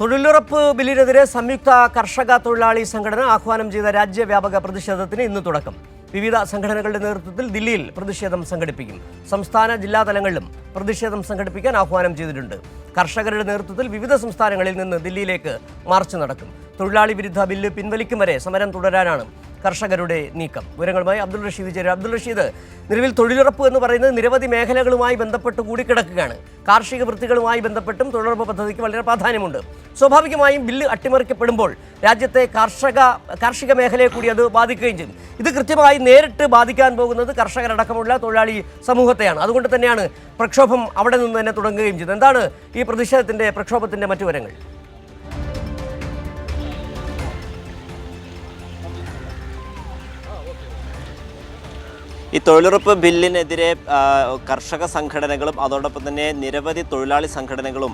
തൊഴിലുറപ്പ് ബില്ലിനെതിരെ സംയുക്ത കർഷക തൊഴിലാളി സംഘടന ആഹ്വാനം ചെയ്ത രാജ്യവ്യാപക പ്രതിഷേധത്തിന് ഇന്ന് തുടക്കം. വിവിധ സംഘടനകളുടെ നേതൃത്വത്തിൽ ദില്ലിയിൽ പ്രതിഷേധം സംഘടിപ്പിക്കും. സംസ്ഥാന ജില്ലാ തലങ്ങളിലും പ്രതിഷേധം സംഘടിപ്പിക്കാൻ ആഹ്വാനം ചെയ്തിട്ടുണ്ട്. കർഷകരുടെ നേതൃത്വത്തിൽ വിവിധ സംസ്ഥാനങ്ങളിൽ നിന്ന് ദില്ലിയിലേക്ക് മാർച്ച് നടക്കും. തൊഴിലാളി വിരുദ്ധ ബില്ല് പിൻവലിക്കും വരെ സമരം തുടരാനാണ് കർഷകരുടെ നീക്കം. വിവരങ്ങളുമായി അബ്ദുൾ റഷീദ് ചേരും. അബ്ദുൾ റഷീദ്, നിലവിൽ തൊഴിലുറപ്പ് എന്ന് പറയുന്നത് നിരവധി മേഖലകളുമായി ബന്ധപ്പെട്ട് കൂടിക്കിടക്കുകയാണ്. കാർഷിക വൃത്തികളുമായി ബന്ധപ്പെട്ടും തൊഴിലുറപ്പ് പദ്ധതിക്ക് വളരെ പ്രാധാന്യമുണ്ട്. സ്വാഭാവികമായും ബില്ല് അട്ടിമറിക്കപ്പെടുമ്പോൾ രാജ്യത്തെ കാർഷിക മേഖലയെ കൂടി അത് ബാധിക്കുകയും ചെയ്യും. ഇത് കൃത്യമായി നേരിട്ട് ബാധിക്കാൻ പോകുന്നത് കർഷകരടക്കമുള്ള തൊഴിലാളി സമൂഹത്തെയാണ്. അതുകൊണ്ട് തന്നെയാണ് പ്രക്ഷോഭം അവിടെ നിന്ന് തന്നെ തുടങ്ങുകയും ചെയ്തത്. എന്താണ് ഈ പ്രക്ഷോഭത്തിന്റെ മറ്റു വിവരങ്ങൾ? ഈ തൊഴിലുറപ്പ് ബില്ലിനെതിരെ കർഷക സംഘടനകളും അതോടൊപ്പം തന്നെ നിരവധി തൊഴിലാളി സംഘടനകളും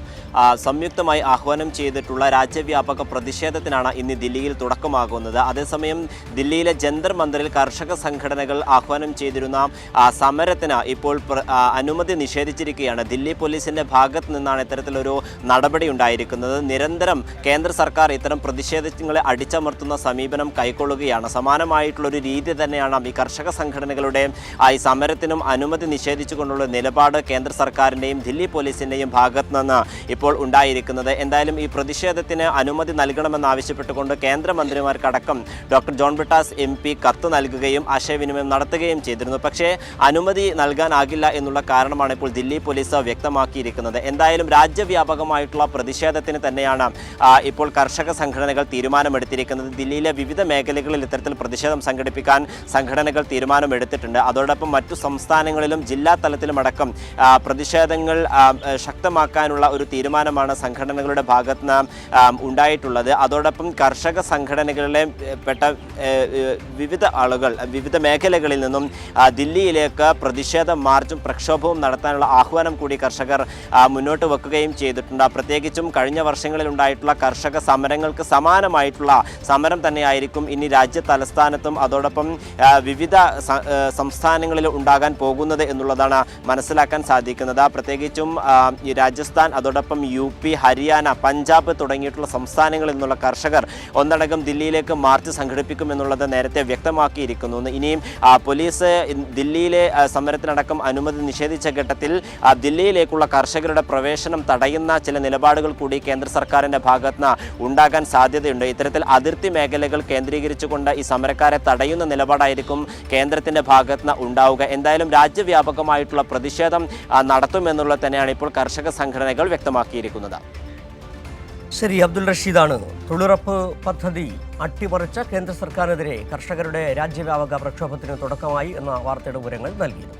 സംയുക്തമായി ആഹ്വാനം ചെയ്തിട്ടുള്ള രാജ്യവ്യാപക പ്രതിഷേധത്തിനാണ് ഇന്ന് ദില്ലിയിൽ തുടക്കമാകുന്നത്. അതേസമയം ദില്ലിയിലെ ജന്തർ മന്ദിറിൽ കർഷക സംഘടനകൾ ആഹ്വാനം ചെയ്തിരുന്ന സമരത്തിന് ഇപ്പോൾ അനുമതി നിഷേധിച്ചിരിക്കുകയാണ്. ദില്ലി പോലീസിൻ്റെ ഭാഗത്ത് നിന്നാണ് ഇത്തരത്തിലൊരു നടപടി ഉണ്ടായിരിക്കുന്നത്. നിരന്തരം കേന്ദ്ര സർക്കാർ ഇത്തരം പ്രതിഷേധങ്ങളെ അടിച്ചമർത്തുന്ന സമീപനം കൈക്കൊള്ളുകയാണ്. സമാനമായിട്ടുള്ളൊരു രീതി തന്നെയാണ് ഈ കർഷക സംഘടനകളുടെ ഈ സമരത്തിനും അനുമതി നിഷേധിച്ചുകൊണ്ടുള്ള നിലപാട് കേന്ദ്ര സർക്കാരിൻ്റെയും ദില്ലി പോലീസിൻ്റെയും ഭാഗത്ത് നിന്ന് ഇപ്പോൾ ഉണ്ടായിരിക്കുന്നത്. എന്തായാലും ഈ പ്രതിഷേധത്തിന് അനുമതി നൽകണമെന്നാവശ്യപ്പെട്ടുകൊണ്ട് കേന്ദ്രമന്ത്രിമാർക്കടക്കം ഡോക്ടർ ജോൺ ബ്രിട്ടാസ് MP കത്ത് നൽകുകയും ആശയവിനിമയം നടത്തുകയും ചെയ്തിരുന്നു. പക്ഷേ അനുമതി നൽകാനാകില്ല എന്നുള്ള കാരണമാണ് ഇപ്പോൾ ദില്ലി പോലീസ് വ്യക്തമാക്കിയിരിക്കുന്നത്. എന്തായാലും രാജ്യവ്യാപകമായിട്ടുള്ള പ്രതിഷേധത്തിന് തന്നെയാണ് ഇപ്പോൾ കർഷക സംഘടനകൾ തീരുമാനമെടുത്തിരിക്കുന്നത്. ദില്ലിയിലെ വിവിധ മേഖലകളിൽ ഇത്തരത്തിൽ പ്രതിഷേധം സംഘടിപ്പിക്കാൻ സംഘടനകൾ തീരുമാനമെടുത്തിട്ടുണ്ട്. അതോടൊപ്പം മറ്റു സംസ്ഥാനങ്ങളിലും ജില്ലാ തലത്തിലുമടക്കം പ്രതിഷേധങ്ങൾ ശക്തമാക്കാനുള്ള ഒരു തീരുമാനമാണ് സംഘടനകളുടെ ഭാഗത്ത് നിന്ന് ഉണ്ടായിട്ടുള്ളത്. അതോടൊപ്പം കർഷക സംഘടനകളിലെ പെട്ട വിവിധ ആളുകൾ വിവിധ മേഖലകളിൽ നിന്നും ദില്ലിയിലേക്ക് പ്രതിഷേധ മാർച്ചും പ്രക്ഷോഭവും നടത്താനുള്ള ആഹ്വാനം കൂടി കർഷകർ മുന്നോട്ട് വെക്കുകയും ചെയ്തിട്ടുണ്ട്. പ്രത്യേകിച്ചും കഴിഞ്ഞ വർഷങ്ങളിൽ ഉണ്ടായിട്ടുള്ള കർഷക സമരങ്ങൾക്ക് സമാനമായിട്ടുള്ള സമരം തന്നെയായിരിക്കും ഇനി രാജ്യ തലസ്ഥാനത്തും അതോടൊപ്പം വിവിധ സംസ്ഥാനങ്ങളിൽ ഉണ്ടാകാൻ പോകുന്നത് എന്നുള്ളതാണ് മനസ്സിലാക്കാൻ സാധിക്കുന്നത്. പ്രത്യേകിച്ചും ഈ രാജസ്ഥാൻ അതോടൊപ്പം UP, ഹരിയാന, പഞ്ചാബ് തുടങ്ങിയിട്ടുള്ള സംസ്ഥാനങ്ങളിൽ നിന്നുള്ള കർഷകർ ഒന്നടങ്കം ദില്ലിയിലേക്ക് മാർച്ച് സംഘടിപ്പിക്കുമെന്നുള്ളത് നേരത്തെ വ്യക്തമാക്കിയിരിക്കുന്നു. ഇനിയും പോലീസ് ദില്ലിയിലെ സമരത്തിനടക്കം അനുമതി നിഷേധിച്ച ഘട്ടത്തിൽ ദില്ലിയിലേക്കുള്ള കർഷകരുടെ പ്രവേശനം തടയുന്ന ചില നിലപാടുകൾ കൂടി കേന്ദ്ര സർക്കാരിൻ്റെ ഭാഗത്ത് ഉണ്ടാകാൻ സാധ്യതയുണ്ട്. ഇത്തരത്തിൽ അതിർത്തി മേഖലകൾ കേന്ദ്രീകരിച്ചുകൊണ്ട് ഈ സമരക്കാരെ തടയുന്ന നിലപാടായിരിക്കും കേന്ദ്രത്തിൻ്റെ ഭാഗത്ത് ഉണ്ടാവുക. എന്തായാലും രാജ്യവ്യാപകമായിട്ടുള്ള പ്രതിഷേധം നടത്തുമെന്നുള്ളത് തന്നെയാണ് ഇപ്പോൾ കർഷക സംഘടനകൾ വ്യക്തമാക്കിയിരിക്കുന്നത്. ശരി, അബ്ദുൾ റഷീദാണ് തൊഴിലുറപ്പ് പദ്ധതി അട്ടിമറിച്ച കേന്ദ്ര സർക്കാരിനെതിരെ കർഷകരുടെ രാജ്യവ്യാപക പ്രക്ഷോഭത്തിന് തുടക്കമായി എന്ന വാർത്തയുടെ വിവരങ്ങൾ നൽകിയത്.